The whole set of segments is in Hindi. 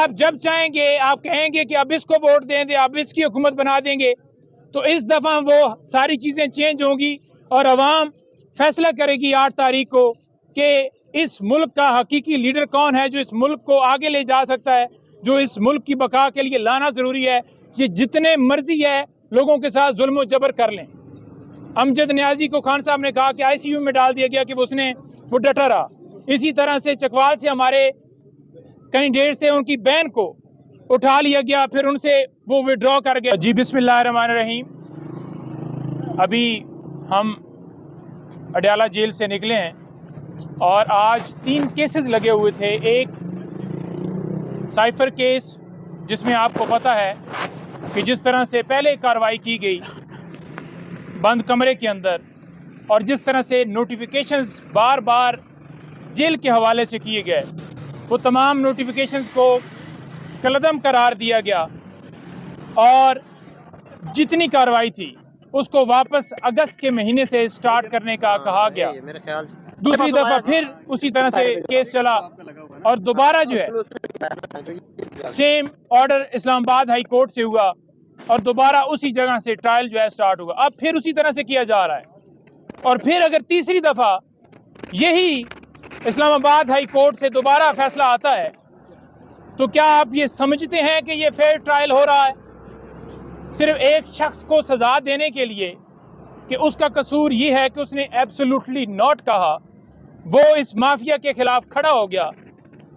आप जब चाहेंगे आप कहेंगे कि अब इसको वोट दें, अब इसकी हुकूमत बना देंगे, तो इस दफ़ा वो सारी चीज़ें चेंज होंगी और अवाम फैसला करेगी 8 तारीख को कि इस मुल्क का हकीकी लीडर कौन है, जो इस मुल्क को आगे ले जा सकता है, जो इस मुल्क की बका के लिए लाना ज़रूरी है। ये जितने मर्जी है लोगों के साथ जुल्म और जबर कर लें। अमजद न्याजी को खान साहब ने कहा कि ICU में डाल दिया गया कि वो डटा रहा। इसी तरह से चकवाल से हमारे कैंडिडेट थे, उनकी बहन को उठा लिया गया, फिर उनसे वो विड्रॉ कर गया। जी बिस्मिल्लाहिर्रहमानिर्रहीम। अभी हम अडयाला जेल से निकले हैं और आज 3 केसेस लगे हुए थे। एक साइफर केस, जिसमें आपको पता है कि जिस तरह से पहले कार्रवाई की गई बंद कमरे के अंदर और जिस तरह से नोटिफिकेशंस बार बार जेल के हवाले से किए गए, वो तमाम नोटिफिकेशंस को कलअदम करार दिया गया और जितनी कार्रवाई थी उसको वापस अगस्त के महीने से स्टार्ट करने का कहा गया। मेरे ख्याल दूसरी दफ़ा फिर उसी तरह से केस चला और दोबारा जो है same order Islamabad high court से हुआ और दोबारा उसी जगह से ट्रायल जो है स्टार्ट हुआ। अब फिर उसी तरह से किया जा रहा है और फिर अगर तीसरी दफ़ा यही इस्लामाबाद हाई कोर्ट से दोबारा फैसला आता है तो क्या आप ये समझते हैं कि ये फेयर ट्रायल हो रहा है? सिर्फ एक शख्स को सज़ा देने के लिए कि उसका कसूर ये है कि उसने एब्सोल्युटली नॉट कहा, वो इस माफिया के खिलाफ खड़ा हो गया,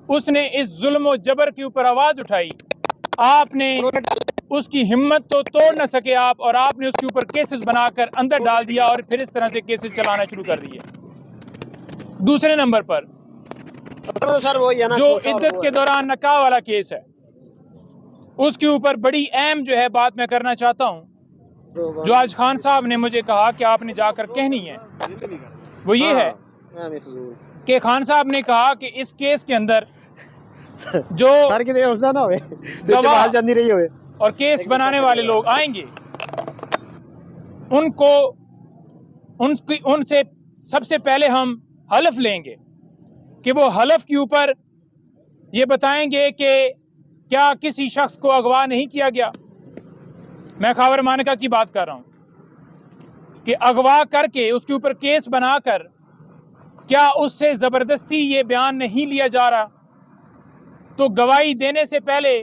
उसने इस जुल्म और जबर के ऊपर आवाज़ उठाई, आपने उसकी हिम्मत तो तोड़ न सके आप, और आपने उसके ऊपर केसेस बनाकर अंदर डाल दिया और फिर इस तरह से केसेस चलाना शुरू कर दिए। दूसरे नंबर पर सर वो जो इद्दत के दौरान नकाह वाला केस है, उसके ऊपर बड़ी अहम जो है बात मैं करना चाहता हूं, जो आज खान साहब ने मुझे कहा कि आपने जाकर कहनी है, वो ये है कि खान साहब ने कहा कि इस केस के अंदर जो गवाह और केस बनाने वाले लोग आएंगे उनसे सबसे पहले हम हलफ लेंगे कि वो हलफ के ऊपर ये बताएंगे कि क्या किसी शख्स को अगवा नहीं किया गया। मैं खावर मानका की बात कर रहा हूं कि अगवा करके उसके ऊपर केस बनाकर क्या उससे ज़बरदस्ती ये बयान नहीं लिया जा रहा, तो गवाही देने से पहले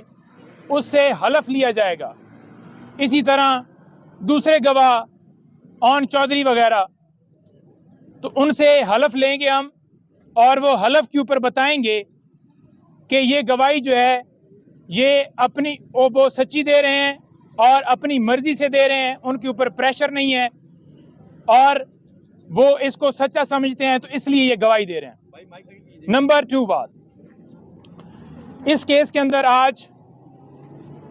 उससे हलफ लिया जाएगा। इसी तरह दूसरे गवाह ऑन चौधरी वगैरह, तो उनसे हलफ लेंगे हम और वो हलफ के ऊपर बताएंगे कि ये गवाही जो है ये अपनी वो सच्ची दे रहे हैं और अपनी मर्जी से दे रहे हैं, उनके ऊपर प्रेशर नहीं है और वो इसको सच्चा समझते हैं, तो इसलिए ये गवाही दे रहे हैं। नंबर 2 बात, इस केस के अंदर आज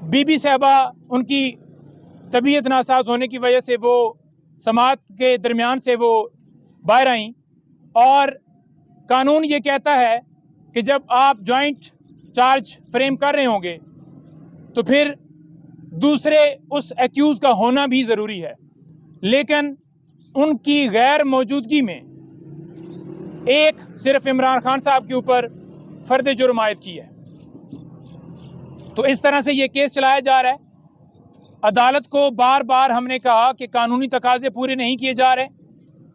बीबी साहबा उनकी तबीयत नासाज होने की वजह से वो समात के दरमियान से वो बाहर आई और कानून ये कहता है कि जब आप जॉइंट चार्ज फ्रेम कर रहे होंगे तो फिर दूसरे उस एक्यूज़ का होना भी ज़रूरी है, लेकिन उनकी गैर मौजूदगी में एक सिर्फ इमरान खान साहब के ऊपर फ़र्द जुर्म आयद की है। तो इस तरह से ये केस चलाया जा रहा है। अदालत को बार बार हमने कहा कि कानूनी तकाज़े पूरे नहीं किए जा रहे।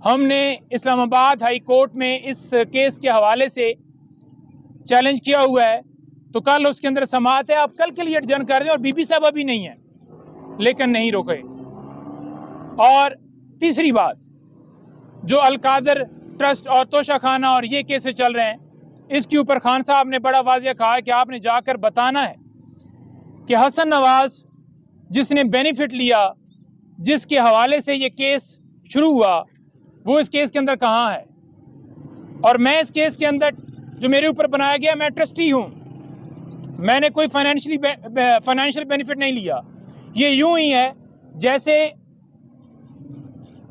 हमने इस्लामाबाद हाई कोर्ट में इस केस के हवाले से चैलेंज किया हुआ है, तो कल उसके अंदर समाअत है, आप कल के लिए एडजर्न कर रहे हैं और बीबी साहब अभी नहीं है, लेकिन नहीं रोके। और तीसरी बात, जो अलकादर ट्रस्ट और तोशा खाना और ये केसेस चल रहे हैं, इसके ऊपर खान साहब ने बड़ा वाज़ेह कहा है कि आपने जाकर बताना है कि हसन नवाज जिसने बेनिफिट लिया, जिसके हवाले से ये केस शुरू हुआ, वो इस केस के अंदर कहाँ है। और मैं इस केस के अंदर जो मेरे ऊपर बनाया गया, मैं ट्रस्टी हूँ, मैंने कोई फाइनेंशियल बेनिफिट नहीं लिया। ये यूं ही है जैसे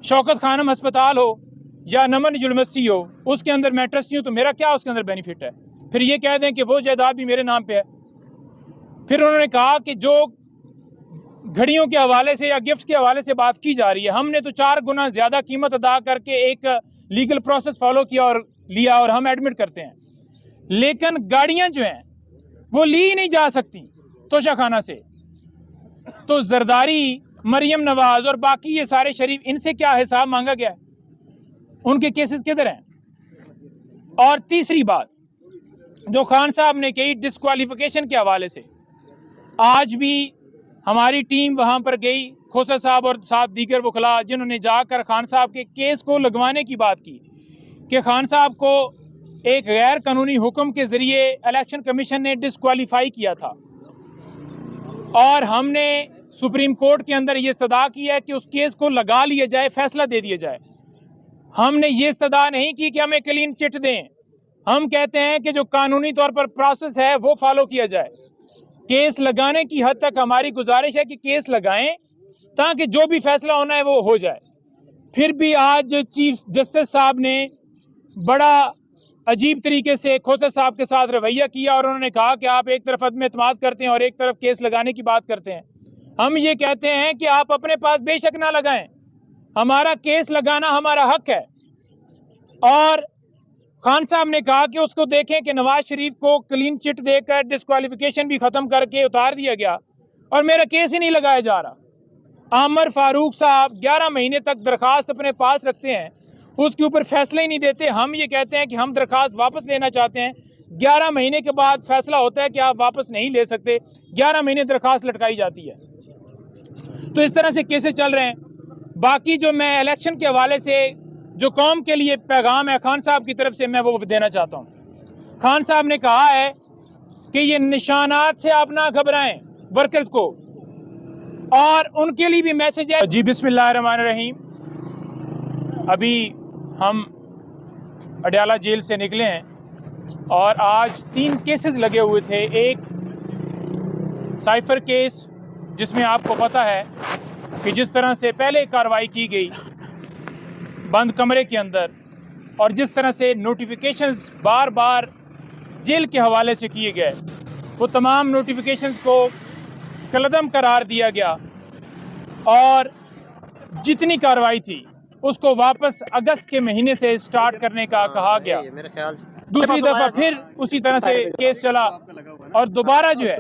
शौकत खानम अस्पताल हो या नमन यूनिवर्सिटी हो, उसके अंदर मैं ट्रस्टी हूँ, तो मेरा क्या उसके अंदर बेनिफिट है। फिर ये कह दें कि वो जायदाद भी मेरे नाम पे है। फिर उन्होंने कहा कि जो घड़ियों के हवाले से या गिफ्ट के हवाले से बात की जा रही है, हमने तो 4 गुना ज़्यादा कीमत अदा करके एक लीगल प्रोसेस फॉलो किया और लिया और हम एडमिट करते हैं, लेकिन गाड़ियां जो हैं वो ली ही नहीं जा सकती तोशाखाना से। तो जरदारी, मरियम नवाज और बाकी ये सारे शरीफ, इनसे क्या हिसाब मांगा गया है? उनके केसेस किधर हैं? और तीसरी बात जो खान साहब ने कही डिस्क्वालिफिकेशन के हवाले से, आज भी हमारी टीम वहां पर गई, खोसा साहब और साथ दीगर वकला, जिन्होंने जाकर खान साहब के केस को लगवाने की बात की कि खान साहब को एक गैर कानूनी हुक्म के जरिए इलेक्शन कमीशन ने डिस्क्वालीफाई किया था और हमने सुप्रीम कोर्ट के अंदर ये इस्तदा की है कि उस केस को लगा लिया जाए, फैसला दे दिया जाए। हमने ये इस्तदा नहीं की कि हमें क्लीन चिट दें। हम कहते हैं कि जो कानूनी तौर पर प्रोसेस है वो फॉलो किया जाए। केस लगाने की हद तक हमारी गुजारिश है कि केस लगाएं ताकि जो भी फैसला होना है वो हो जाए। फिर भी आज चीफ जस्टिस साहब ने बड़ा अजीब तरीके से खोसा साहब के साथ रवैया किया और उन्होंने कहा कि आप एक तरफ अदम एतमाद करते हैं और एक तरफ केस लगाने की बात करते हैं। हम ये कहते हैं कि आप अपने पास बेशक ना लगाएं, हमारा केस लगाना हमारा हक है। और खान साहब ने कहा कि उसको देखें कि नवाज शरीफ को क्लीन चिट देकर डिस्क्वालिफिकेशन भी ख़त्म करके उतार दिया गया और मेरा केस ही नहीं लगाया जा रहा। आमर फारूक साहब 11 महीने तक दरखास्त अपने पास रखते हैं, उसके ऊपर फैसला ही नहीं देते। हम ये कहते हैं कि हम दरखास्त वापस लेना चाहते हैं, 11 महीने के बाद फैसला होता है कि आप वापस नहीं ले सकते, 11 महीने दरखास्त लटकाई जाती है। तो इस तरह से केसेस चल रहे हैं। बाकी जो मैं इलेक्शन के हवाले से जो कौम के लिए पैगाम है खान साहब की तरफ से, मैं वो देना चाहता हूँ। खान साहब ने कहा है कि ये निशानात से आप ना घबराएं वर्कर्स को, और उनके लिए भी मैसेज है। जी बिस्मिल्लाहिर्रहमानिर्रहीम। अभी हम अडयाला जेल से निकले हैं और आज 3 केसेस लगे हुए थे। एक साइफर केस, जिसमें आपको पता है कि जिस तरह से पहले कार्रवाई की गई बंद कमरे के अंदर और जिस तरह से नोटिफिकेशंस बार बार जेल के हवाले से किए गए, वो तमाम नोटिफिकेशंस को कलअदम करार दिया गया और जितनी कार्रवाई थी उसको वापस अगस्त के महीने से स्टार्ट करने का कहा गया। मेरे ख्याल दूसरी दफ़ा फिर उसी तरह से केस चला और दोबारा जो है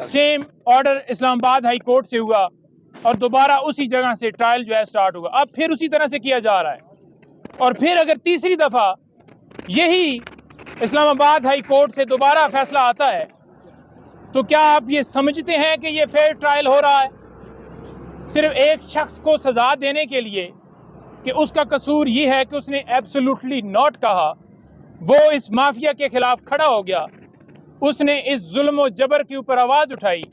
same order Islamabad high court से हुआ और दोबारा उसी जगह से ट्रायल जो है स्टार्ट हुआ। अब फिर उसी तरह से किया जा रहा है और फिर अगर तीसरी दफ़ा यही इस्लामाबाद हाई कोर्ट से दोबारा फैसला आता है तो क्या आप ये समझते हैं कि ये फेयर ट्रायल हो रहा है? सिर्फ एक शख्स को सज़ा देने के लिए कि उसका कसूर ये है कि उसने एब्सोल्युटली नॉट कहा, वो इस माफिया के खिलाफ खड़ा हो गया, उसने इस जुल्म और जबर के ऊपर आवाज़ उठाई।